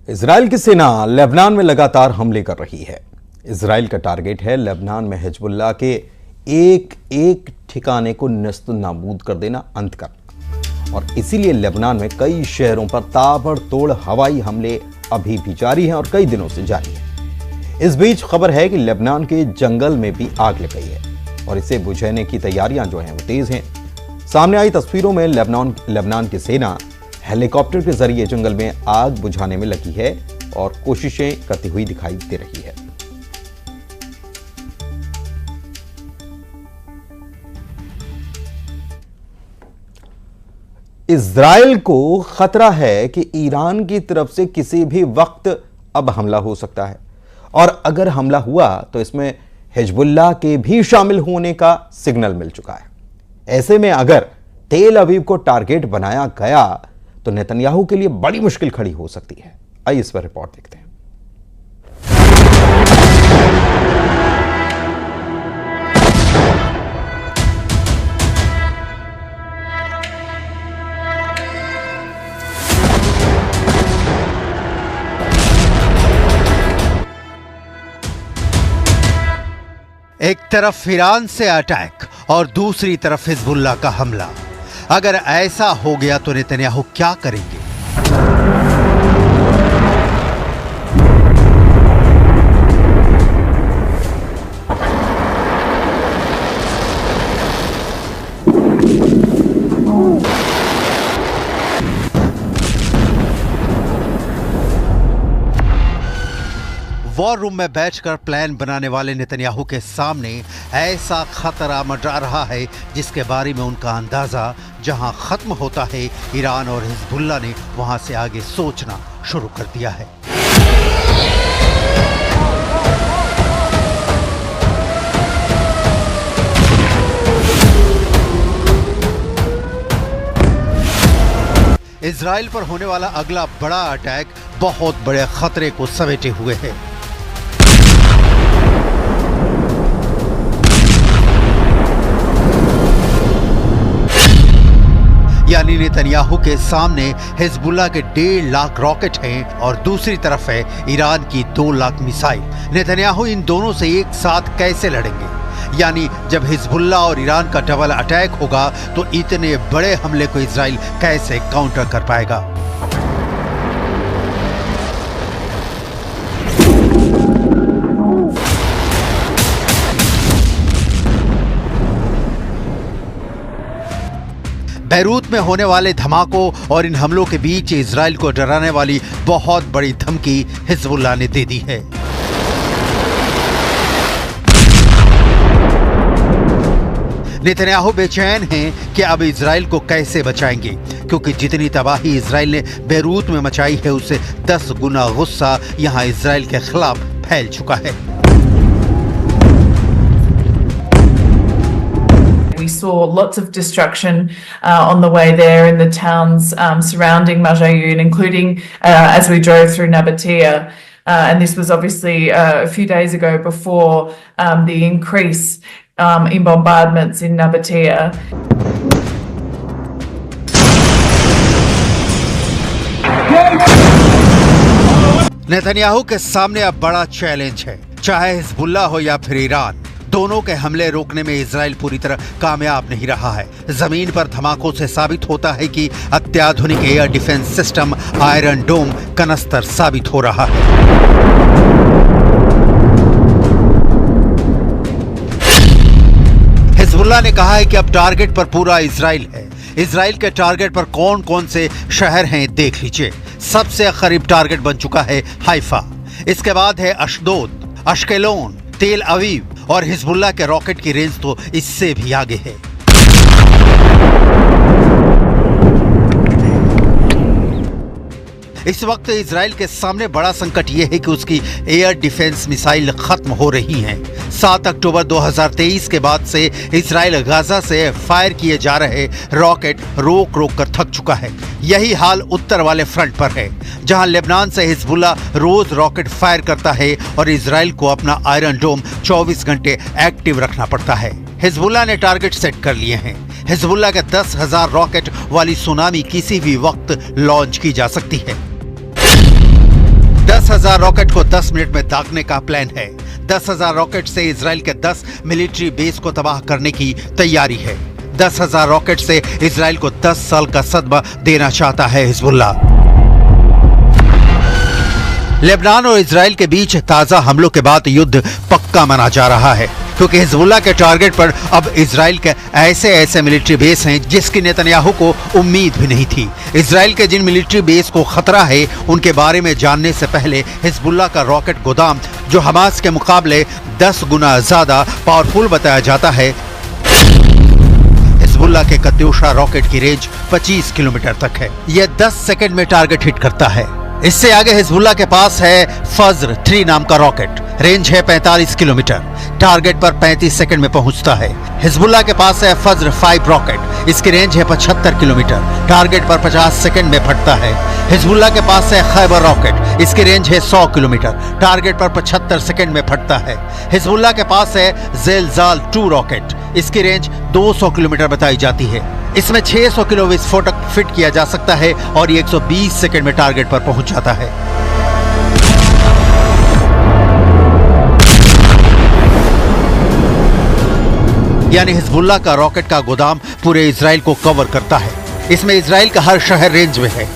Israel की सेना Lebanon में लगातार हमले कर रही है। इजराइल का टारगेट है लेबनान में हिजबुल्लाह के एक एक ठिकाने को नस्त नाबूद कर देना, अंत करना। और इसीलिए लेबनान में कई शहरों पर ताबड़तोड़ हवाई हमले अभी भी जारी हैं और कई दिनों से जारी है। इस बीच खबर है कि लेबनान के जंगल में भी आग लग गई है और इसे बुझाने की तैयारियां जो हैं वो तेज हैं। सामने आई तस्वीरों में लेबनान की सेना हेलीकॉप्टर के जरिए जंगल में आग बुझाने में लगी है और कोशिशें करती हुई दिखाई दे रही है। इजराइल को खतरा है कि ईरान की तरफ से किसी भी वक्त अब हमला हो सकता है और अगर हमला हुआ तो इसमें हिजबुल्लाह के भी शामिल होने का सिग्नल मिल चुका है। ऐसे में अगर तेल अवीव को टारगेट बनाया गया तो नेतन्याहू के लिए बड़ी मुश्किल खड़ी हो सकती है। आइए इस पर रिपोर्ट देखते हैं। एक तरफ ईरान से अटैक और दूसरी तरफ हिजबुल्लाह का हमला। अगर ऐसा हो गया तो नेतन्याहू क्या करेंगे? वॉर रूम में बैठकर प्लान बनाने वाले नेतन्याहू के सामने ऐसा खतरा मंडरा रहा है जिसके बारे में उनका अंदाजा जहां खत्म होता है, ईरान और हिजबुल्लाह ने वहां से आगे सोचना शुरू कर दिया है। इजराइल पर होने वाला अगला बड़ा अटैक बहुत बड़े खतरे को समेटे हुए है। यानी नेतन्याहू के सामने हिजबुल्लाह के 1.5 लाख रॉकेट हैं और दूसरी तरफ है ईरान की 2 लाख मिसाइल। नेतन्याहू इन दोनों से एक साथ कैसे लड़ेंगे? यानी जब हिजबुल्लाह और ईरान का डबल अटैक होगा तो इतने बड़े हमले को इजराइल कैसे काउंटर कर पाएगा? बैरूत में होने वाले धमाकों और इन हमलों के बीच इजराइल को डराने वाली बहुत बड़ी धमकी हिजबुल्लाह ने दे दी है। नेतन्याहू बेचैन हैं कि अब इजराइल को कैसे बचाएंगे, क्योंकि जितनी तबाही इजराइल ने बैरूत में मचाई है उससे 10 गुना गुस्सा यहां इजराइल के खिलाफ फैल चुका है। We saw lots of destruction on the way there in the towns surrounding Marjayoun, including as we drove through Nabatea. And this was obviously a few days ago before the increase in bombardments in Nabatea. Netanyahu के सामने अब बड़ा challenge है। चाहे Hezbollah हो या फिर Iran, दोनों के हमले रोकने में इजराइल पूरी तरह कामयाब नहीं रहा है। जमीन पर धमाकों से साबित होता है कि अत्याधुनिक एयर डिफेंस सिस्टम आयरन डोम कनस्तर साबित हो रहा है। हिजबुल्लाह ने कहा है कि अब टारगेट पर पूरा इजराइल है। इजराइल के टारगेट पर कौन कौन से शहर हैं देख लीजिए। सबसे करीब टारगेट बन चुका है हाइफा, इसके बाद है अशदोद, अश्केलोन, तेल अवीव और हिजबुल्लाह के रॉकेट की रेंज तो इससे भी आगे है। इस वक्त इजराइल के सामने बड़ा संकट यह है कि उसकी एयर डिफेंस मिसाइल खत्म हो रही हैं। 7 अक्टूबर 2023 के बाद से इजराइल गाजा से फायर किए जा रहे रॉकेट रोक रोक कर थक चुका है। यही हाल उत्तर वाले फ्रंट पर है, जहां लेबनान से हिजबुल्लाह रोज रॉकेट फायर करता है और इजराइल को अपना आयरन डोम 24 घंटे एक्टिव रखना पड़ता है। हिजबुल्लाह ने टारगेट सेट कर लिए हैं। हिजबुल्लाह के 10,000 रॉकेट वाली सुनामी किसी भी वक्त लॉन्च की जा सकती है। 10,000 रॉकेट को 10 मिनट में दागने का प्लान है। 10,000 रॉकेट से इजराइल के 10 मिलिट्री बेस को तबाह करने की तैयारी है। 10,000 रॉकेट से इजराइल को 10 साल का सदमा देना चाहता है हिजबुल्लाह। लेबनान और इजराइल के बीच ताजा हमलों के बाद युद्ध पक्का माना जा रहा है, क्योंकि हिजबुल्लाह के टारगेट पर अब इजराइल के ऐसे मिलिट्री बेस हैं जिसकी नेतन्याहू को उम्मीद भी नहीं थी। इजराइल के जिन मिलिट्री बेस को खतरा है उनके बारे में जानने से पहले हिजबुल्लाह का रॉकेट गोदाम, जो हमास के मुकाबले 10 गुना ज्यादा पावरफुल बताया जाता है, हिजबुल्लाह के कत्यूशा रॉकेट की रेंज 25 किलोमीटर तक है। यह 10 सेकंड में टारगेट हिट करता है। इससे आगे हिजबुल्लाह के पास है फज्र 3 नाम का रॉकेट, रेंज है 45 किलोमीटर, टारगेट पर 35 सेकंड में पहुंचता है। हिजबुल्लाह के पास है फज्र 5 रॉकेट, इसकी रेंज है 75 किलोमीटर, टारगेट पर 50 सेकंड में फटता है। हिजबुल्लाह के पास है खैबर रॉकेट, इसकी रेंज है 100 किलोमीटर, टारगेट पर 75 सेकंड में फटता है। हिजबुल्लाह के पास है ज़ेलज़ाल 2 रॉकेट, इसकी रेंज 200 किलोमीटर बताई जाती है। इसमें 600 किलो विस्फोटक फिट किया जा सकता है और ये 120 सेकंड में टारगेट पर पहुंच जाता है। यानी हिजबुल्लाह का रॉकेट का गोदाम पूरे इजराइल को कवर करता है। इसमें इजराइल का हर शहर रेंज में है।